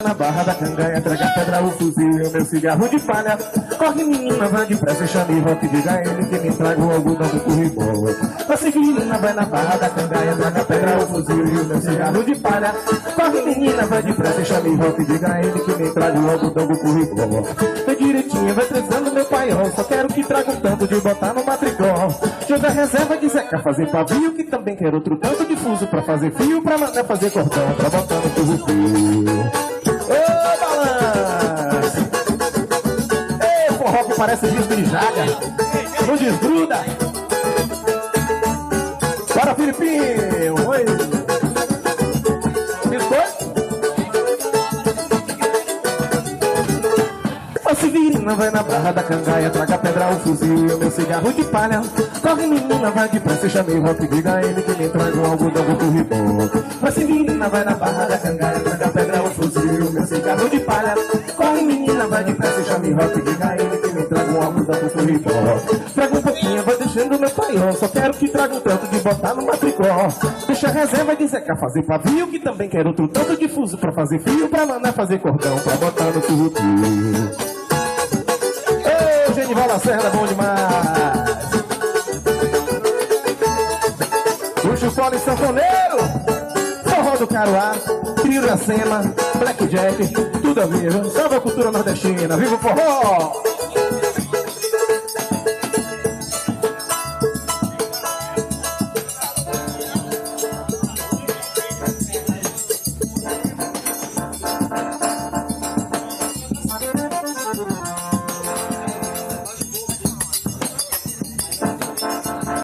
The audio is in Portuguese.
Na barra da canganha, traga pedra, o fuzil e o meu cigarro de palha. Corre menina, vai depressa, chame rock, diga a ele que me traga o algodão do currículo. A menina vai na barra da canganha, traga pedra, o fuzil e o meu cigarro de palha. Corre menina, vai depressa, chame rock, diga a ele que me traga o algodão do currículo. Vai direitinho, vai prezando meu paiol, só quero que traga um tanto de botar no matricol. Joga reserva de Zeca, fazer pavio, que também quero outro tanto de fuso pra fazer fio, pra mandar fazer cordão, pra botar no currículo. Ô, balanço! Ei, forró que parece disco de jaga. Não desgruda. Bora, Filipinho! Oi! Biscoito? Ô, Severina, vai na barra da cangaia, traga pedra, o fuzil e o meu cigarro de palha. Corre, menina, vai depressa, chamei rock, diga a ele que me traz um algodão do currículo. Ô, Severina, vai na barra da cangaia, traga pedra, o fuzil e o meu cigarro de palha. Corre, menina, vai depressa, chamei rock, diga a ele que me traga um algodão do currículo. Traga um pouquinho, vai deixando meu paiol, só quero que traga um tanto de botar no matricol. Deixa a reserva de Zeca fazer pavio, que também quero outro tanto de fuso pra fazer fio, pra mandar fazer cordão, pra botar no currículo. Genival da Serra, bom demais. Luxo, Fole, sanfoneiro, forró do Caruá, trio da Sema, blackjack, tudo a ver. Salve a cultura nordestina, viva o forró!